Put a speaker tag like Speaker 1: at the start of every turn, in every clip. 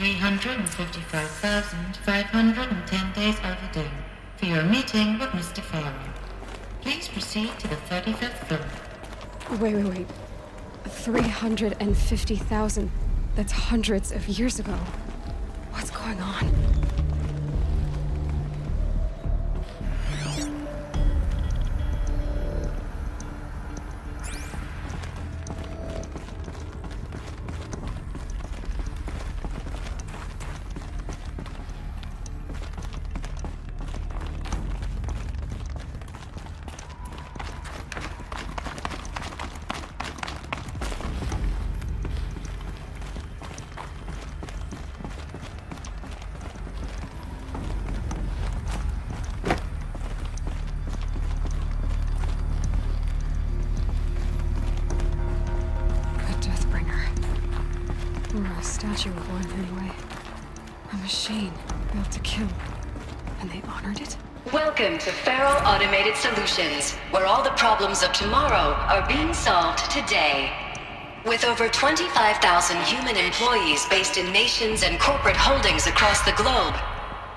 Speaker 1: 355,510 days overdue for your meeting with Mr. Fallo. Please proceed to the 35th floor.
Speaker 2: Wait. 350,000. That's hundreds of years ago. What's going on? Statue of one, anyway. A machine built to kill. And they honored it?
Speaker 3: Welcome to Fallo Automated Solutions, where all the problems of tomorrow are being solved today. With over 25,000 human employees based in nations and corporate holdings across the globe,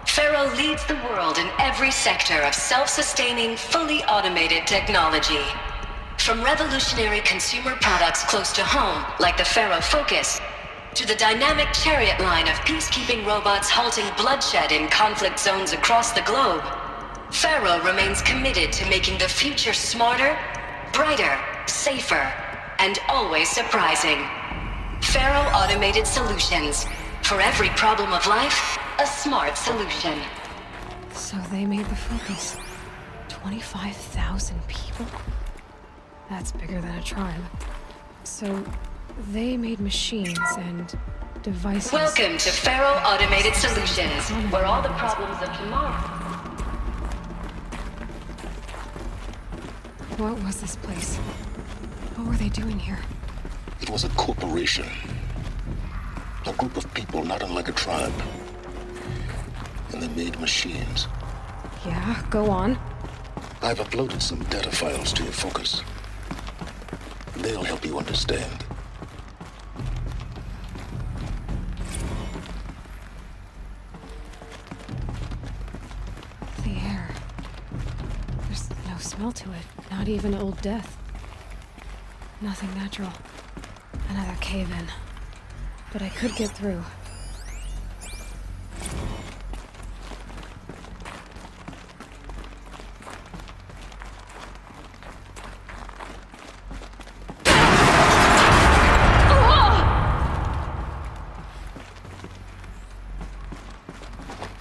Speaker 3: Fallo leads the world in every sector of self-sustaining, fully automated technology. From revolutionary consumer products close to home, like the Fallo Focus, to the dynamic chariot line of peacekeeping robots halting bloodshed in conflict zones across the globe, Fallo remains committed to making the future smarter, brighter, safer, and always surprising. Fallo Automated Solutions. For every problem of life, a smart solution.
Speaker 2: So they made the Focus. 25,000 people? That's bigger than a tribe. So they made machines and devices.
Speaker 3: Welcome to Fallo Automated Solutions, where all the problems of tomorrow.
Speaker 2: What was this place? What were they doing here?
Speaker 4: It was a corporation. A group of people not unlike a tribe. And they made machines.
Speaker 2: Yeah, go on.
Speaker 4: I've uploaded some data files to your Focus. They'll help you understand.
Speaker 2: Smell to it. Not even Old Death. Nothing natural. Another cave-in. But I could get through.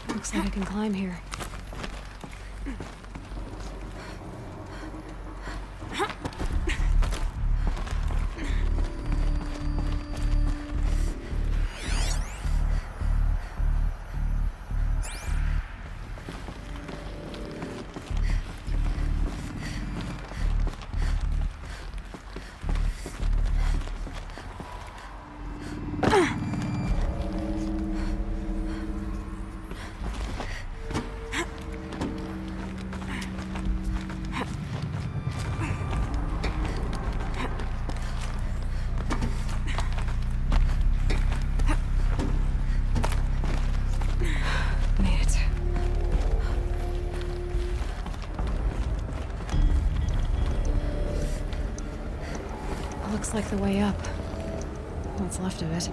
Speaker 2: Looks like I can climb here. Looks like the way up. What's left of it.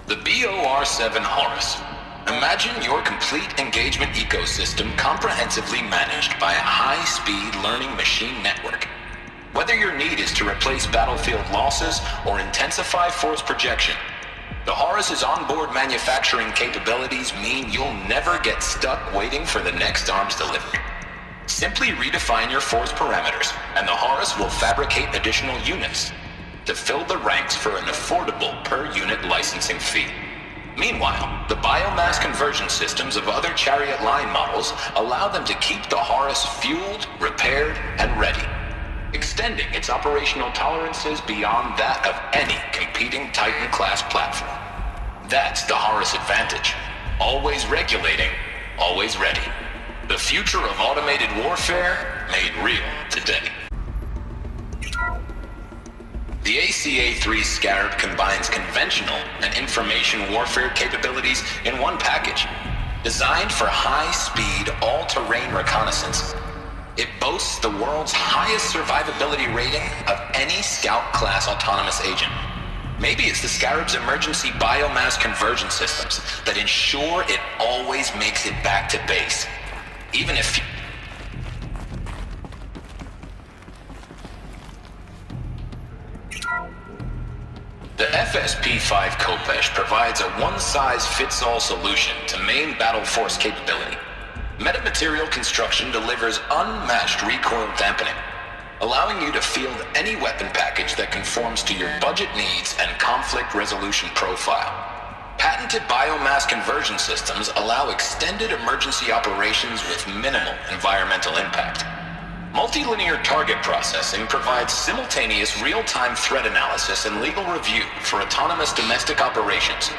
Speaker 5: The BOR-7 Horus. Imagine your complete engagement ecosystem comprehensively managed by a high-speed learning machine network. Whether your need is to replace battlefield losses or intensify force projection, the Horus's onboard manufacturing capabilities mean you'll never get stuck waiting for the next arms delivery. Simply redefine your force parameters, and the Horus will fabricate additional units to fill the ranks for an affordable per-unit licensing fee. Meanwhile, the biomass conversion systems of other Chariot line models allow them to keep the Horus fueled, repaired, and ready, extending its operational tolerances beyond that of any competing Titan-class platform. That's the Horus advantage. Always regulating, always ready. The future of automated warfare made real today. The ACA-3 Scarab combines conventional and information warfare capabilities in one package. Designed for high-speed, all-terrain reconnaissance, it boasts the world's highest survivability rating of any Scout-class autonomous agent. Maybe it's the Scarab's emergency biomass conversion systems that ensure it always makes it back to base. Even if... The FSP-5 Khopesh provides a one-size-fits-all solution to main battle force capability. Metamaterial construction delivers unmatched recoil dampening, allowing you to field any weapon package that conforms to your budget needs and conflict resolution profile. Patented biomass conversion systems allow extended emergency operations with minimal environmental impact. Multilinear target processing provides simultaneous real-time threat analysis and legal review for autonomous domestic operations.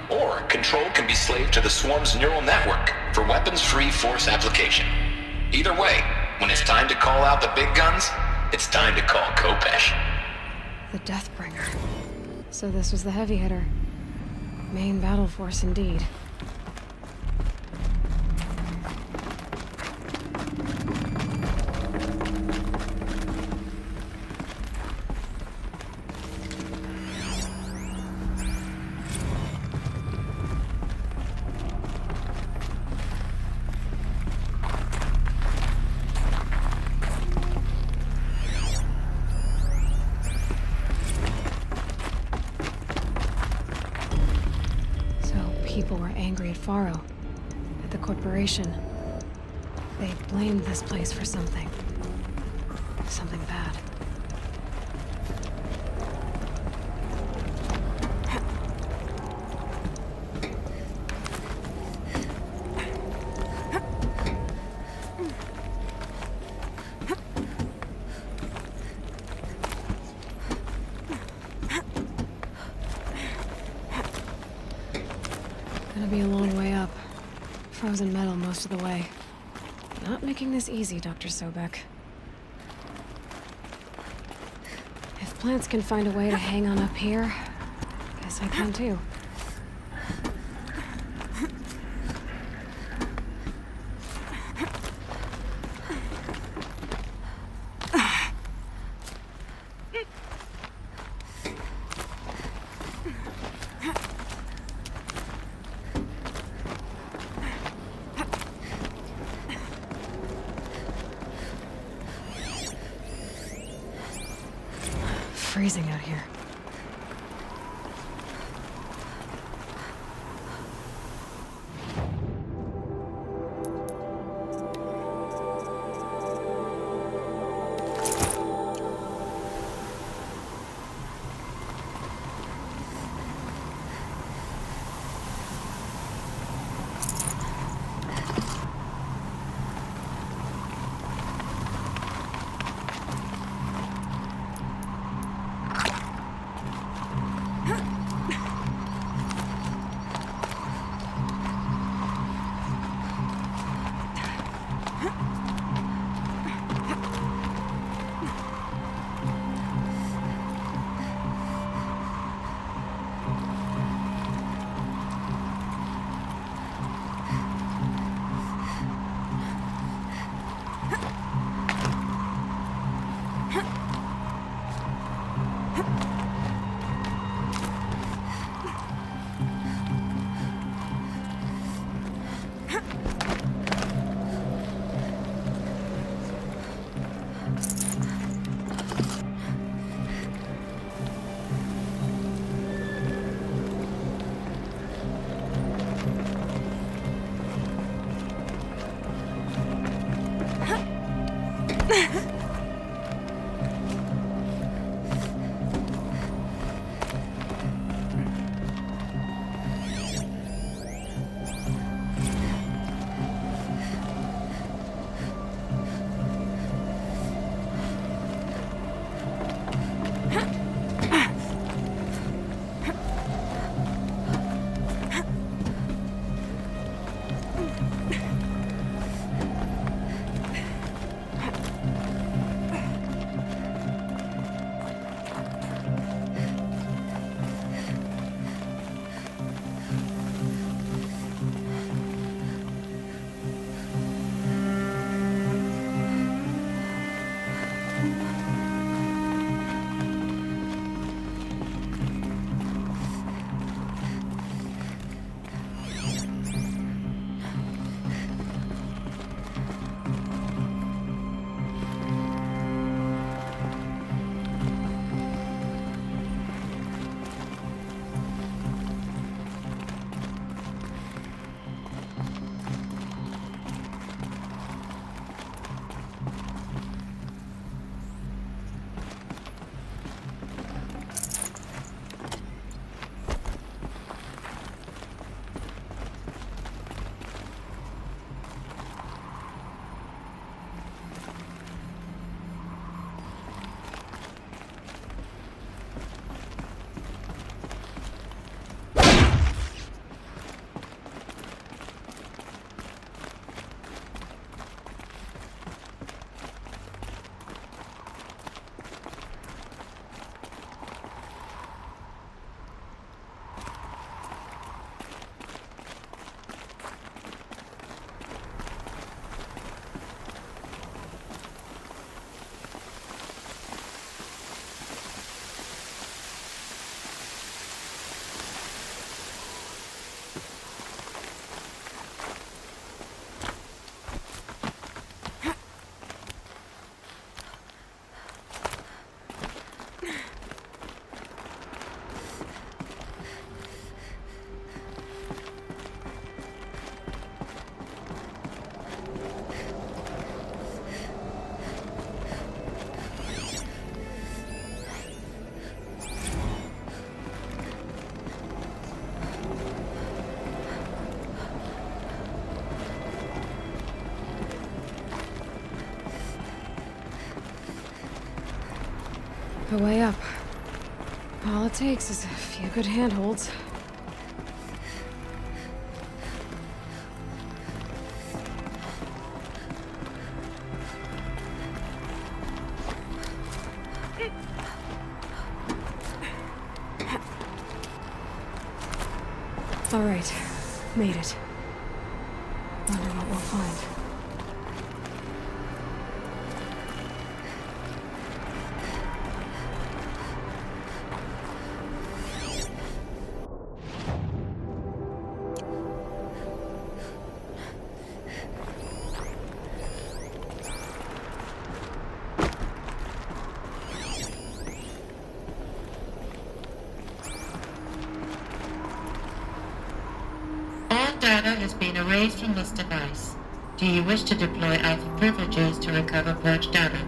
Speaker 5: Or control can be slaved to the swarm's neural network for weapons-free force application. Either way, when it's time to call out the big guns, it's time to call Khopesh.
Speaker 2: The Deathbringer. So this was the heavy hitter. Main battle force indeed. People were angry at Fallo, at the corporation. They blamed this place for something. Something bad. Gonna be a long way up. Frozen metal most of the way. Not making this easy, Dr. Sobek. If plants can find a way to hang on up here, guess I can too. Freezing out here. The way up. All it takes is a few good handholds. All right, made it. Wonder what we'll find.
Speaker 1: Data has been erased from this device. Do you wish to deploy Alpha privileges to recover purged data?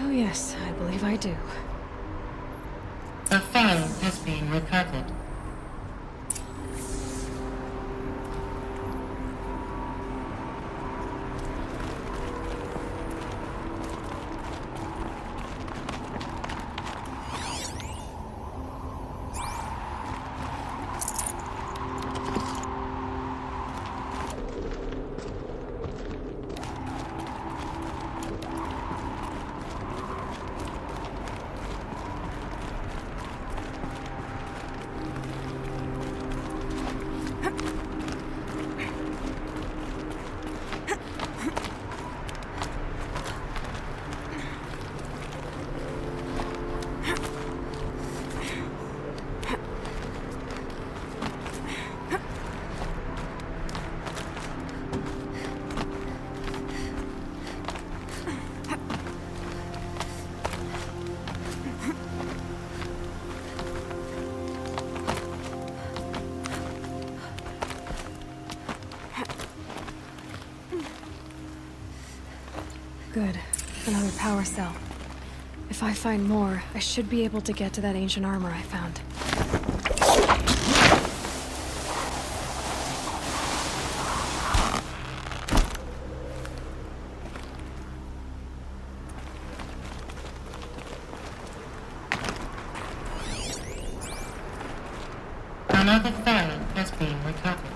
Speaker 2: Oh yes, I believe I do.
Speaker 1: A file has been recovered.
Speaker 2: Good. Another power cell. If I find more, I should be able to get to that ancient armor I found.
Speaker 1: Another file has been recovered.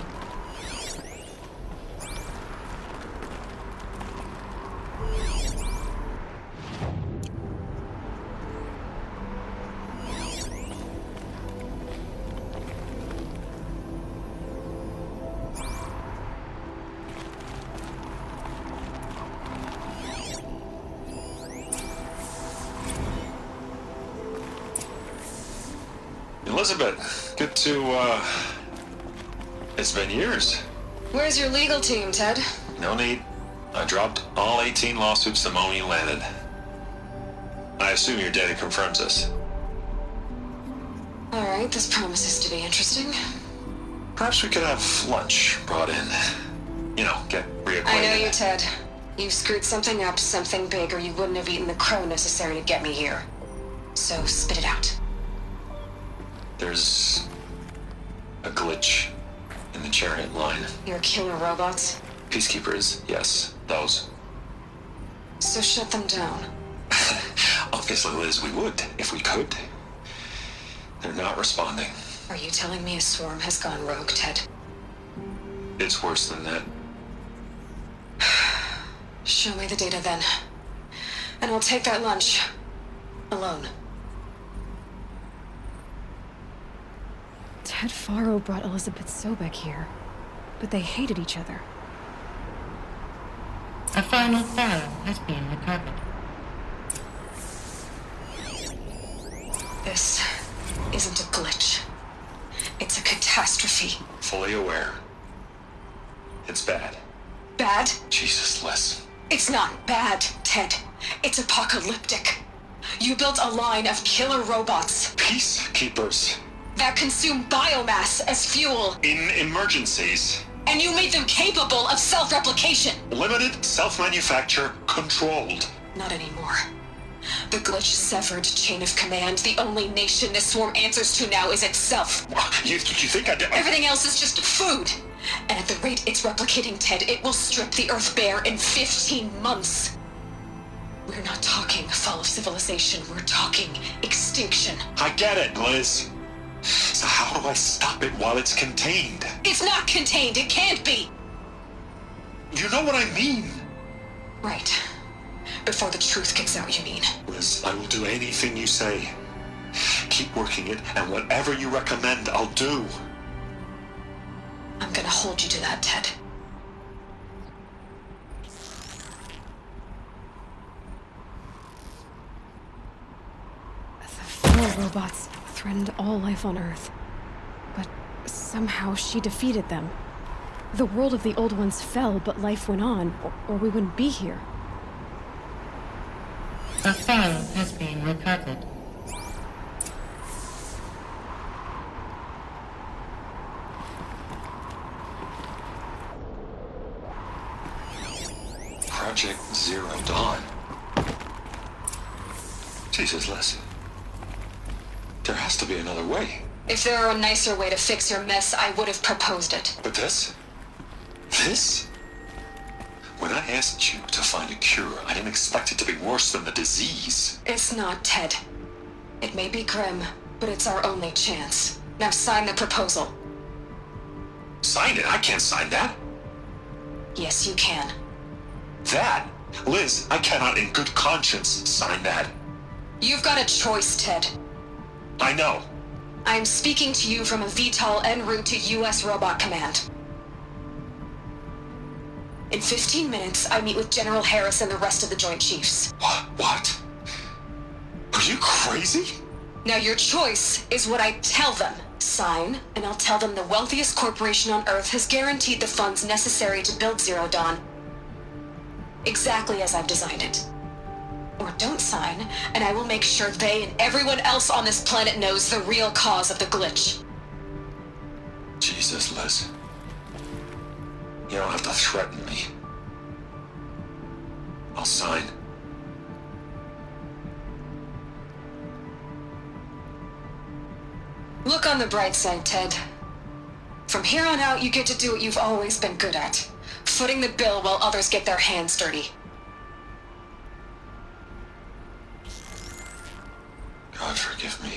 Speaker 6: Elizabeth, good to, it's been years.
Speaker 3: Where's your legal team, Ted?
Speaker 6: No need. I dropped all 18 lawsuits the moment you landed. I assume your data confirms this.
Speaker 3: Alright, this promises to be interesting.
Speaker 6: Perhaps we could have lunch brought in. You know, get reacquainted.
Speaker 3: I know you, Ted. You screwed something up, something big, or you wouldn't have eaten the crow necessary to get me here. So spit it out.
Speaker 6: There's a glitch in the chariot line.
Speaker 3: Your killer robots?
Speaker 6: Peacekeepers, yes, those.
Speaker 3: So shut them down.
Speaker 6: Obviously, Liz, we would, if we could. They're not responding.
Speaker 3: Are you telling me a swarm has gone rogue, Ted?
Speaker 6: It's worse than that.
Speaker 3: Show me the data then. And I'll take that lunch. Alone.
Speaker 2: Ted Fallo brought Elizabeth Sobek here, but they hated each other.
Speaker 1: A final file has been recovered.
Speaker 3: This isn't a glitch. It's a catastrophe.
Speaker 6: Fully aware. It's bad.
Speaker 3: Bad?
Speaker 6: Jesus, Liz.
Speaker 3: It's not bad, Ted. It's apocalyptic. You built a line of killer robots
Speaker 6: Peacekeepers.
Speaker 3: that consume biomass as fuel,
Speaker 6: In emergencies.
Speaker 3: and you made them capable of self-replication.
Speaker 6: Limited, self-manufacture, controlled.
Speaker 3: Not anymore. The glitch severed chain of command. The only nation this swarm answers to now is itself.
Speaker 6: You think I did?
Speaker 3: Everything else is just food. And at the rate it's replicating, Ted, it will strip the Earth bare in 15 months. We're not talking fall of civilization. We're talking extinction.
Speaker 6: I get it, Liz. So how do I stop it while it's contained?
Speaker 3: It's not contained. It can't be.
Speaker 6: You know what I mean.
Speaker 3: Right. Before the truth gets out, you mean?
Speaker 6: Liz, I will do anything you say. Keep working it, and whatever you recommend, I'll do.
Speaker 3: I'm gonna hold you to that, Ted.
Speaker 2: The Fallo robots threatened all life on Earth. But somehow she defeated them. The world of the old ones fell, but life went on, or we wouldn't be here.
Speaker 1: A file has been recovered.
Speaker 6: Project Zero Dawn. Jesus, Liz. There has to be another way.
Speaker 3: If there were a nicer way to fix your mess, I would have proposed it.
Speaker 6: But this? This? When I asked you to find a cure, I didn't expect it to be worse than the disease.
Speaker 3: It's not, Ted. It may be grim, but it's our only chance. Now sign the proposal.
Speaker 6: Sign it? I can't sign that.
Speaker 3: Yes, you can.
Speaker 6: That? Liz, I cannot in good conscience sign that.
Speaker 3: You've got a choice, Ted.
Speaker 6: I know.
Speaker 3: I'm speaking to you from a VTOL en route to U.S. Robot Command. In 15 minutes, I meet with General Harris and the rest of the Joint Chiefs.
Speaker 6: What? Are you crazy?
Speaker 3: Now your choice is what I tell them. Sign, and I'll tell them the wealthiest corporation on Earth has guaranteed the funds necessary to build Zero Dawn. Exactly as I've designed it. Or don't sign, and I will make sure they and everyone else on this planet knows the real cause of the glitch.
Speaker 6: Jesus, Liz. You don't have to threaten me. I'll sign.
Speaker 7: on the bright side, Ted. From here on out, you get to do what you've always been good at. Footing the bill while others get their hands dirty.
Speaker 6: God forgive me.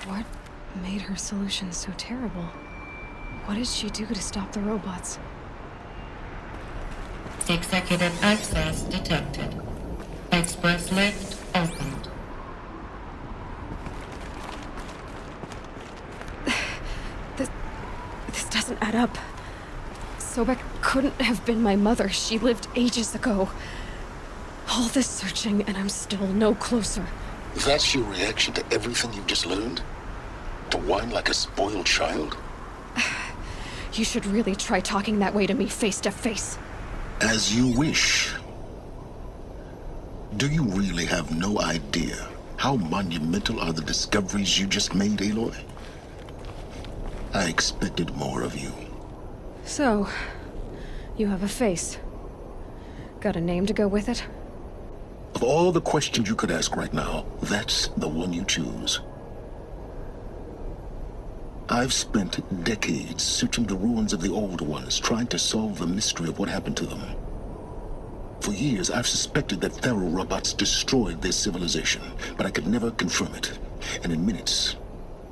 Speaker 2: What made her solution so terrible? What did she do to stop the robots?
Speaker 1: Executive access detected. Express lift opened.
Speaker 2: This doesn't add up. Sobek couldn't have been my mother. She lived ages ago. All this searching, and I'm still no closer.
Speaker 4: That's your reaction to everything you've just learned? To whine like a spoiled child?
Speaker 2: You should really try talking that way to me face to face.
Speaker 4: As you wish. Do you really have no idea how monumental are the discoveries you just made, Aloy? I expected more of you.
Speaker 2: So, you have a face. Got a name to go with it?
Speaker 4: Of all the questions you could ask right now, that's the one you choose. I've spent decades searching the ruins of the old ones, trying to solve the mystery of what happened to them. For years, I've suspected that Fallo robots destroyed their civilization, but I could never confirm it. And in minutes,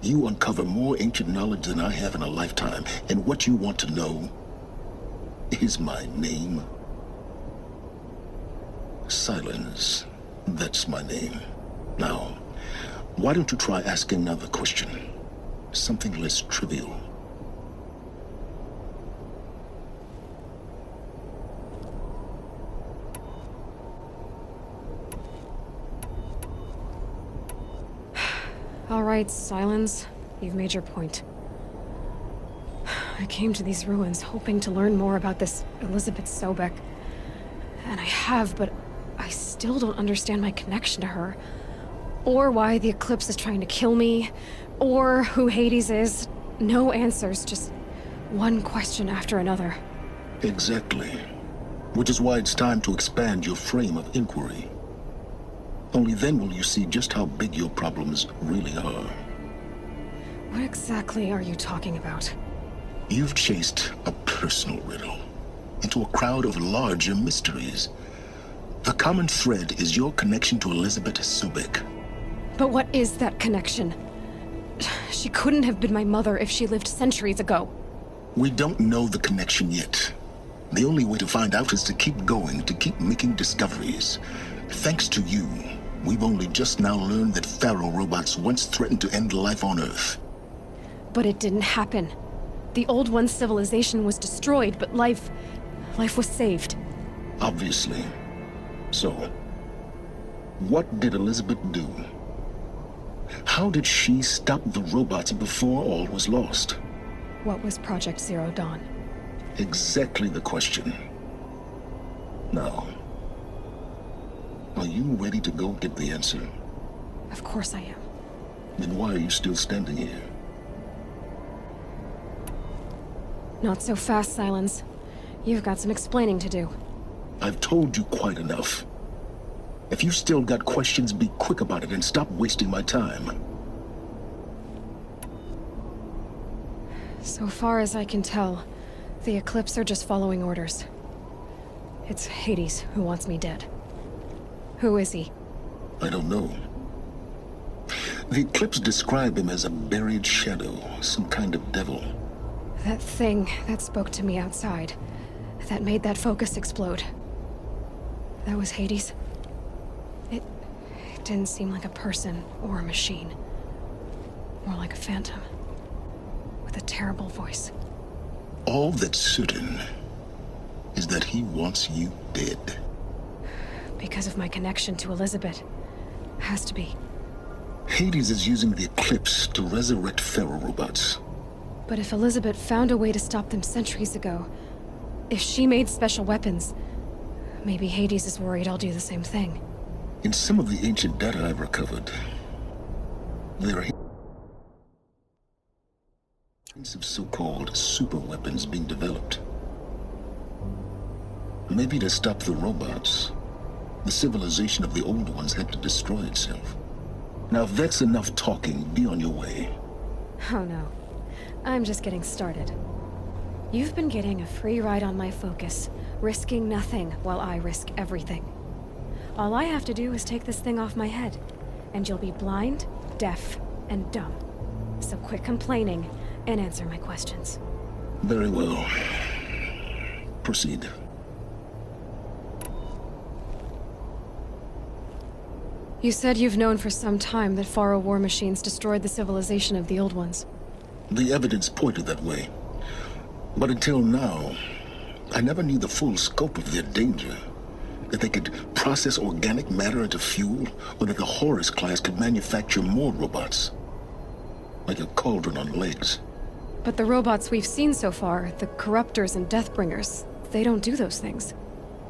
Speaker 4: you uncover more ancient knowledge than I have in a lifetime, and what you want to know is my name. Silence. That's my name. Now, why don't you try asking another question? Something less trivial.
Speaker 2: All right, Silence. You've made your point. I came to these ruins hoping to learn more about this Elizabeth Sobek. And I have, but I still don't understand my connection to her. Or why the Eclipse is trying to kill me. Or who Hades is. No answers, just one question after another.
Speaker 4: Exactly. Which is why it's time to expand your frame of inquiry. Only then will you see just how big your problems really are.
Speaker 2: What exactly are you talking about?
Speaker 4: You've chased a personal riddle into a crowd of larger mysteries. The common thread is your connection to Elizabeth Sobek.
Speaker 2: But what is that connection? She couldn't have been my mother if she lived centuries ago.
Speaker 4: We don't know the connection yet. The only way to find out is to keep going, to keep making discoveries. Thanks to you, we've only just now learned that Fallo robots once threatened to end life on Earth.
Speaker 2: But it didn't happen. The old one's civilization was destroyed, but life was saved.
Speaker 4: Obviously. So, what did Elizabeth do? How did she stop the robots before all was lost?
Speaker 2: What was Project Zero Dawn?
Speaker 4: Exactly the question. Now, are you ready to go get the answer?
Speaker 2: Of course I am.
Speaker 4: Then why are you still standing here?
Speaker 2: Not so fast, Silence. You've got some explaining to do.
Speaker 4: I've told you quite enough. If you still got questions, be quick about it and stop wasting my time.
Speaker 2: So far as I can tell, the Eclipse are just following orders. It's Hades who wants me dead. Who is he?
Speaker 4: I don't know. The Eclipse describe him as a buried shadow, some kind of devil.
Speaker 2: That thing that spoke to me outside, that made that focus explode. That was Hades? It didn't seem like a person or a machine. More like a phantom. With a terrible voice.
Speaker 4: All that's certain is that he wants you dead.
Speaker 2: Because of my connection to Elizabeth. Has to be.
Speaker 4: Hades is using the Eclipse to resurrect Fallo robots.
Speaker 2: But if Elizabeth found a way to stop them centuries ago, if she made special weapons, maybe Hades is worried I'll do the same thing.
Speaker 4: In some of the ancient data I've recovered, there are hints of so-called super weapons being developed. Maybe to stop the robots, The civilization of the old ones had to destroy itself. Now, if that's enough talking, be on your way.
Speaker 2: Oh no. I'm just getting started. You've been getting a free ride on my focus, risking nothing while I risk everything. All I have to do is take this thing off my head, and you'll be blind, deaf, and dumb. So quit complaining and answer my questions.
Speaker 4: Very well. Proceed.
Speaker 2: You said you've known for some time that Fallo war machines destroyed the civilization of the old ones.
Speaker 4: The evidence pointed that way. But until now, I never knew the full scope of their danger. That they could process organic matter into fuel, or that the Horus class could manufacture more robots. Like a cauldron on legs.
Speaker 2: But the robots we've seen so far, the Corruptors and Deathbringers, they don't do those things.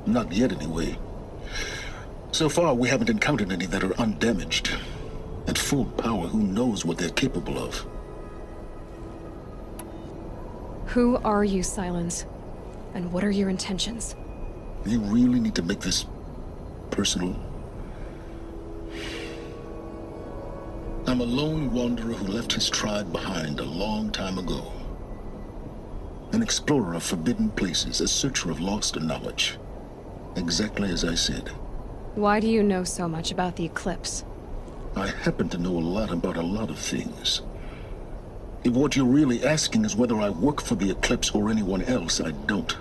Speaker 4: Not yet, anyway. So far, we haven't encountered any that are undamaged. At full power, who knows what they're capable of?
Speaker 2: Who are you, Silence? And what are your intentions?
Speaker 4: You really need to make this personal? I'm a lone wanderer who left his tribe behind a long time ago. An explorer of forbidden places, a searcher of lost knowledge. Exactly as I said.
Speaker 2: Why do you know so much about the Eclipse?
Speaker 4: I happen to know a lot about a lot of things. If what you're really asking is whether I work for the Eclipse or anyone else, I don't.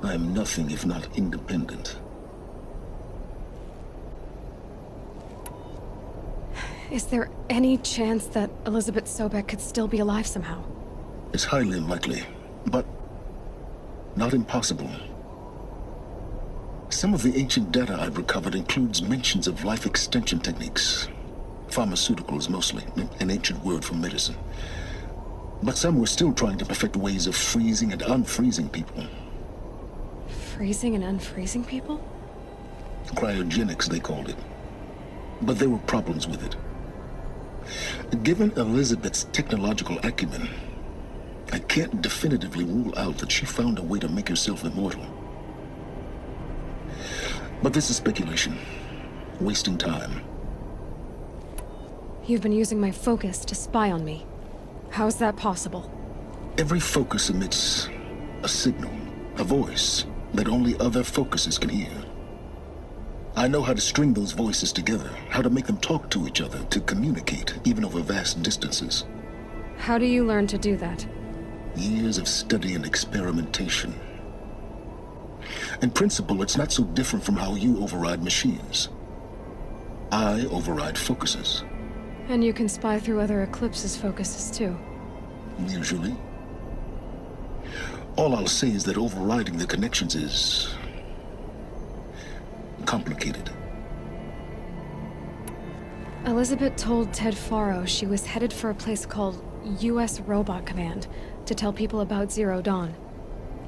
Speaker 4: I am nothing if not independent.
Speaker 2: Is there any chance that Elizabeth Sobek could still be alive somehow?
Speaker 4: It's highly unlikely, but not impossible. Some of the ancient data I've recovered includes mentions of life extension techniques. Pharmaceuticals, mostly, an ancient word for medicine. But some were still trying to perfect ways of freezing and unfreezing people.
Speaker 2: Freezing and unfreezing people?
Speaker 4: Cryogenics, they called it. But there were problems with it. Given Elizabeth's technological acumen, I can't definitively rule out that she found a way to make herself immortal. But this is speculation. Wasting time.
Speaker 2: You've been using my focus to spy on me. How's that possible?
Speaker 4: Every focus emits a signal, a voice, that only other focuses can hear. I know how to string those voices together, how to make them talk to each other, to communicate, even over vast distances.
Speaker 2: How do you learn to do that?
Speaker 4: Years of study and experimentation. In principle, it's not so different from how you override machines. I override focuses.
Speaker 2: And you can spy through other Eclipse's focuses too.
Speaker 4: Usually. All I'll say is that overriding the connections is complicated.
Speaker 2: Elizabeth told Ted Faro she was headed for a place called U.S. Robot Command to tell people about Zero Dawn.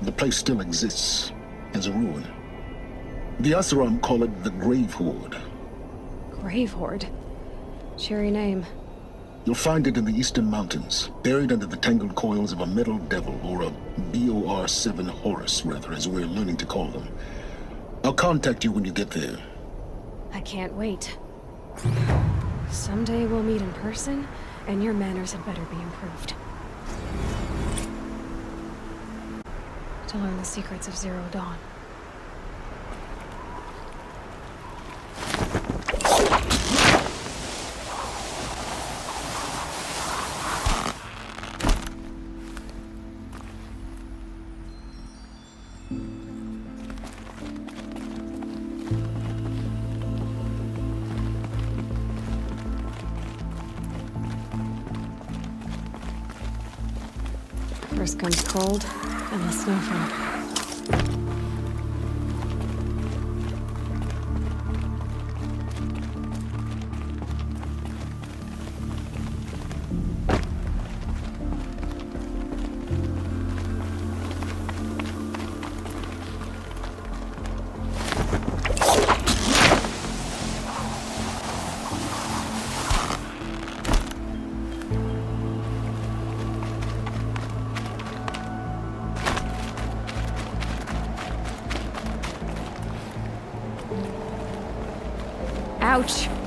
Speaker 4: The place still exists as a ruin. The Asuram call it the Grave Horde.
Speaker 2: Grave Horde? Cheery name.
Speaker 4: You'll find it in the eastern mountains, buried under the tangled coils of a metal devil, or a BOR-7 Horus, rather, as we're learning to call them. I'll contact you when you get there.
Speaker 2: I can't wait. Someday we'll meet in person, and your manners had better be improved. To learn the secrets of Zero Dawn. First comes cold, and the snowfall. Ouch.